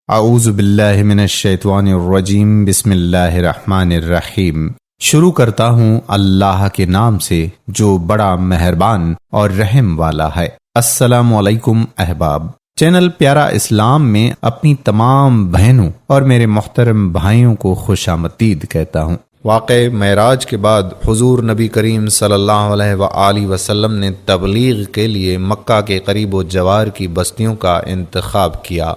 اعوذ باللہ من الشیطان الرجیم بسم اللہ الرحمن الرحیم۔ شروع کرتا ہوں اللہ کے نام سے جو بڑا مہربان اور رحم والا ہے۔ السلام علیکم احباب۔ چینل پیارا اسلام میں اپنی تمام بہنوں اور میرے محترم بھائیوں کو خوش آمدید کہتا ہوں۔ واقع معراج کے بعد حضور نبی کریم صلی اللہ علیہ وآلہ وسلم نے تبلیغ کے لیے مکہ کے قریب و جوار کی بستیوں کا انتخاب کیا۔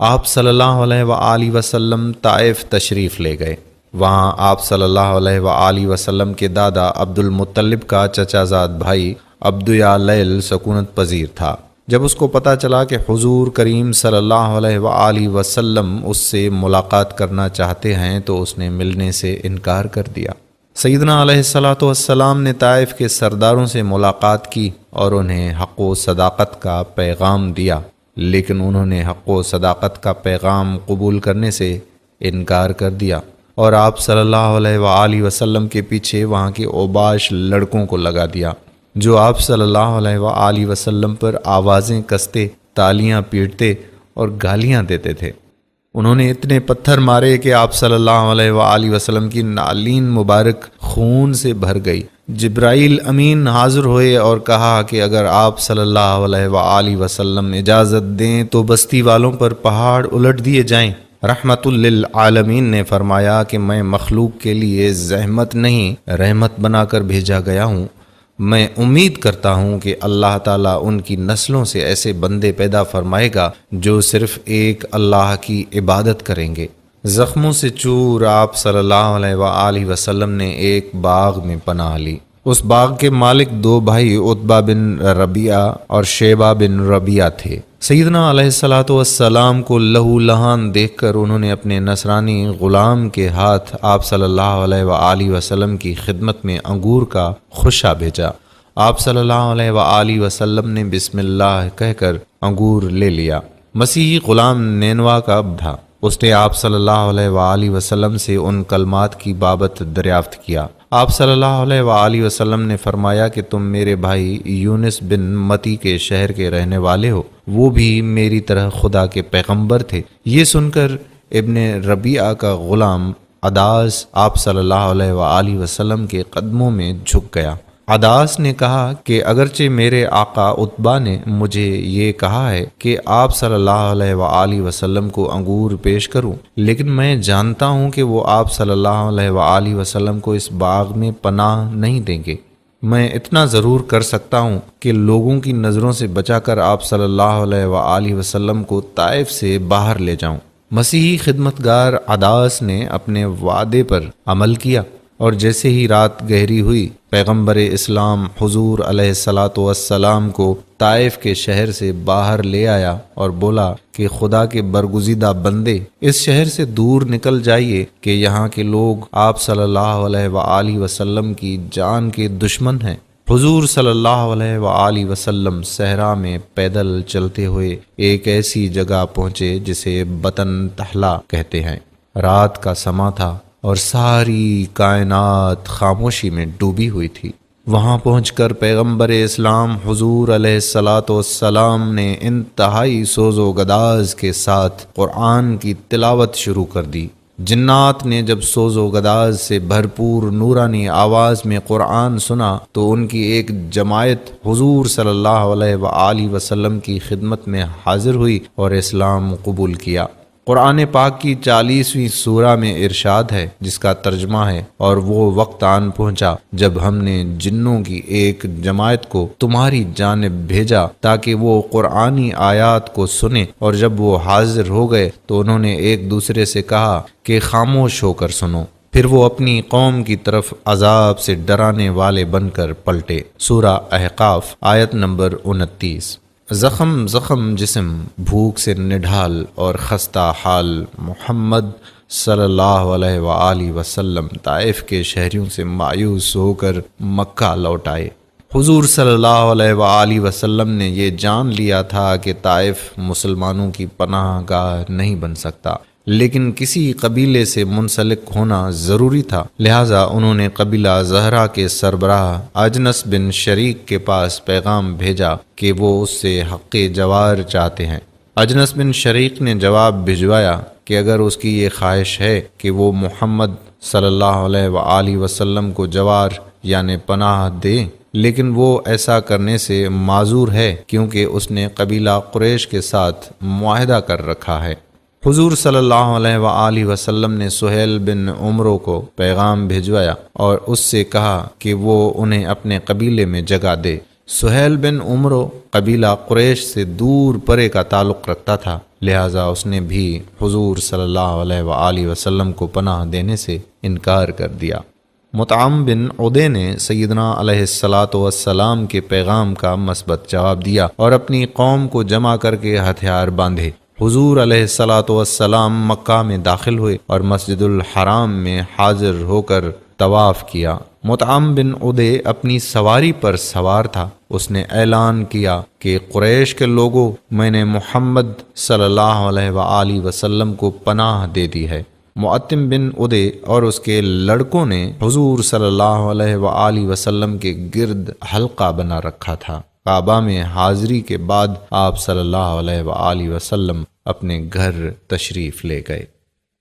آپ صلی اللہ علیہ وآلہ وسلم طائف تشریف لے گئے۔ وہاں آپ صلی اللہ علیہ وآلہ وسلم کے دادا عبد المطلب کا چچا زاد بھائی عبد لیل سکونت پذیر تھا۔ جب اس کو پتہ چلا کہ حضور کریم صلی اللہ علیہ وآلہ وسلم اس سے ملاقات کرنا چاہتے ہیں تو اس نے ملنے سے انکار کر دیا۔ سیدنا علیہ الصلوۃ والسلام نے طائف کے سرداروں سے ملاقات کی اور انہیں حق و صداقت کا پیغام دیا، لیکن انہوں نے حق و صداقت کا پیغام قبول کرنے سے انکار کر دیا اور آپ صلی اللہ علیہ وآلہ وسلم کے پیچھے وہاں کے اوباش لڑکوں کو لگا دیا جو آپ صلی اللہ علیہ وآلہ وسلم پر آوازیں کستے، تالیاں پیٹتے اور گالیاں دیتے تھے۔ انہوں نے اتنے پتھر مارے کہ آپ صلی اللہ علیہ وآلہ وسلم کی نالین مبارک خون سے بھر گئی۔ جبرائیل امین حاضر ہوئے اور کہا کہ اگر آپ صلی اللہ علیہ وآلہ وسلم اجازت دیں تو بستی والوں پر پہاڑ الٹ دیے جائیں۔ رحمت للعالمین نے فرمایا کہ میں مخلوق کے لیے زحمت نہیں رحمت بنا کر بھیجا گیا ہوں۔ میں امید کرتا ہوں کہ اللہ تعالیٰ ان کی نسلوں سے ایسے بندے پیدا فرمائے گا جو صرف ایک اللہ کی عبادت کریں گے۔ زخموں سے چور آپ صلی اللہ علیہ وآلہ وسلم نے ایک باغ میں پناہ لی۔ اس باغ کے مالک دو بھائی عتبہ بن ربیعہ اور شیبہ بن ربیعہ تھے۔ سیدنا علیہ الصلوۃ والسلام کو لہو لہان دیکھ کر انہوں نے اپنے نصرانی غلام کے ہاتھ آپ صلی اللہ علیہ وآلہ وسلم کی خدمت میں انگور کا خوشہ بھیجا۔ آپ صلی اللہ علیہ وآلہ وسلم نے بسم اللہ کہہ کر انگور لے لیا۔ مسیحی غلام نینوا کا تھا۔ اس نے آپ صلی اللہ علیہ وآلہ وسلم سے ان کلمات کی بابت دریافت کیا۔ آپ صلی اللہ علیہ وآلہ وسلم نے فرمایا کہ تم میرے بھائی یونس بن متی کے شہر کے رہنے والے ہو، وہ بھی میری طرح خدا کے پیغمبر تھے۔ یہ سن کر ابن ربیعہ کا غلام عداس آپ صلی اللہ علیہ وآلہ وسلم کے قدموں میں جھک گیا۔ عداس نے کہا کہ اگرچہ میرے آقا عتبہ نے مجھے یہ کہا ہے کہ آپ صلی اللہ علیہ وآلہ وسلم کو انگور پیش کروں، لیکن میں جانتا ہوں کہ وہ آپ صلی اللہ علیہ وآلہ وسلم کو اس باغ میں پناہ نہیں دیں گے۔ میں اتنا ضرور کر سکتا ہوں کہ لوگوں کی نظروں سے بچا کر آپ صلی اللہ علیہ وآلہ وسلم کو طائف سے باہر لے جاؤں۔ مسیحی خدمتگار عداس نے اپنے وعدے پر عمل کیا اور جیسے ہی رات گہری ہوئی پیغمبر اسلام حضور علیہ الصلوۃ والسلام کو طائف کے شہر سے باہر لے آیا اور بولا کہ خدا کے برگزیدہ بندے اس شہر سے دور نکل جائیے کہ یہاں کے لوگ آپ صلی اللہ علیہ وآلہ وسلم کی جان کے دشمن ہیں۔ حضور صلی اللہ علیہ وآلہ وسلم صحرا میں پیدل چلتے ہوئے ایک ایسی جگہ پہنچے جسے بطن تحلا کہتے ہیں۔ رات کا سما تھا اور ساری کائنات خاموشی میں ڈوبی ہوئی تھی۔ وہاں پہنچ کر پیغمبر اسلام حضور علیہ الصلوۃ والسلام نے انتہائی سوز و گداز کے ساتھ قرآن کی تلاوت شروع کر دی۔ جنات نے جب سوز و گداز سے بھرپور نورانی آواز میں قرآن سنا تو ان کی ایک جماعت حضور صلی اللہ علیہ وآلہ وسلم کی خدمت میں حاضر ہوئی اور اسلام قبول کیا۔ قرآن پاک کی 40ویں سورہ میں ارشاد ہے جس کا ترجمہ ہے، اور وہ وقت آن پہنچا جب ہم نے جنوں کی ایک جماعت کو تمہاری جانب بھیجا تاکہ وہ قرآنی آیات کو سنیں، اور جب وہ حاضر ہو گئے تو انہوں نے ایک دوسرے سے کہا کہ خاموش ہو کر سنو۔ پھر وہ اپنی قوم کی طرف عذاب سے ڈرانے والے بن کر پلٹے۔ سورہ احقاف آیت نمبر 29۔ زخم زخم جسم، بھوک سے نڈھال اور خستہ حال محمد صلی اللہ علیہ وآلہ وسلم طائف کے شہریوں سے مایوس ہو کر مکہ لوٹ آئے۔ حضور صلی اللہ علیہ وآلہ وسلم نے یہ جان لیا تھا کہ طائف مسلمانوں کی پناہ گاہ نہیں بن سکتا، لیکن کسی قبیلے سے منسلک ہونا ضروری تھا، لہٰذا انہوں نے قبیلہ زہرا کے سربراہ اجنس بن شریک کے پاس پیغام بھیجا کہ وہ اس سے حق جوار چاہتے ہیں۔ اجنس بن شریق نے جواب بھجوایا کہ اگر اس کی یہ خواہش ہے کہ وہ محمد صلی اللہ علیہ وآلہ وسلم کو جوار یعنی پناہ دے، لیکن وہ ایسا کرنے سے معذور ہے کیونکہ اس نے قبیلہ قریش کے ساتھ معاہدہ کر رکھا ہے۔ حضور صلی اللہ علیہ وآلہ وسلم نے سہیل بن عمرو کو پیغام بھجوایا اور اس سے کہا کہ وہ انہیں اپنے قبیلے میں جگہ دے۔ سہیل بن عمرو قبیلہ قریش سے دور پرے کا تعلق رکھتا تھا، لہٰذا اس نے بھی حضور صلی اللہ علیہ وآلہ وسلم کو پناہ دینے سے انکار کر دیا۔ مطعم بن عدی نے سیدنا علیہ السلام کے پیغام کا مثبت جواب دیا اور اپنی قوم کو جمع کر کے ہتھیار باندھے۔ حضور علیہ السلام مکہ میں داخل ہوئے اور مسجد الحرام میں حاضر ہو کر طواف کیا۔ مطعم بن عدی اپنی سواری پر سوار تھا۔ اس نے اعلان کیا کہ قریش کے لوگوں، میں نے محمد صلی اللہ علیہ وآلہ وسلم کو پناہ دے دی ہے۔ معتم بن عدی اور اس کے لڑکوں نے حضور صلی اللہ علیہ وآلہ وسلم کے گرد حلقہ بنا رکھا تھا۔ کعبہ میں حاضری کے بعد آپ صلی اللہ علیہ وآلہ وسلم اپنے گھر تشریف لے گئے۔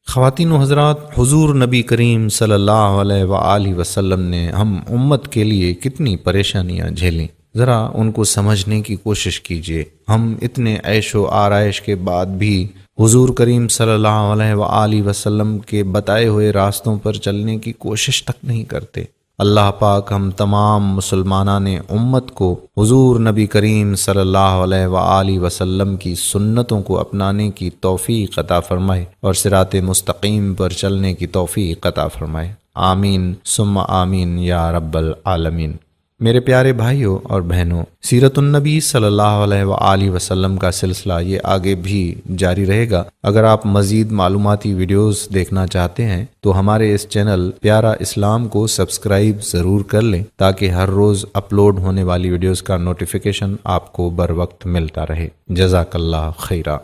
خواتین و حضرات، حضور نبی کریم صلی اللہ علیہ وآلہ وسلم نے ہم امت کے لیے کتنی پریشانیاں جھیلیں، ذرا ان کو سمجھنے کی کوشش کیجیے۔ ہم اتنے عیش و آرائش کے بعد بھی حضور کریم صلی اللہ علیہ وآلہ وسلم کے بتائے ہوئے راستوں پر چلنے کی کوشش تک نہیں کرتے۔ اللہ پاک ہم تمام مسلمانان امت کو حضور نبی کریم صلی اللہ علیہ وآلہ وسلم کی سنتوں کو اپنانے کی توفیق عطا فرمائے اور صراط مستقیم پر چلنے کی توفیق عطا فرمائے۔ آمین ثم آمین یا رب العالمین۔ میرے پیارے بھائیوں اور بہنوں، سیرت النبی صلی اللہ علیہ وآلہ وسلم کا سلسلہ یہ آگے بھی جاری رہے گا۔ اگر آپ مزید معلوماتی ویڈیوز دیکھنا چاہتے ہیں تو ہمارے اس چینل پیارا اسلام کو سبسکرائب ضرور کر لیں تاکہ ہر روز اپلوڈ ہونے والی ویڈیوز کا نوٹیفیکیشن آپ کو بر وقت ملتا رہے۔ جزاک اللہ خیرہ۔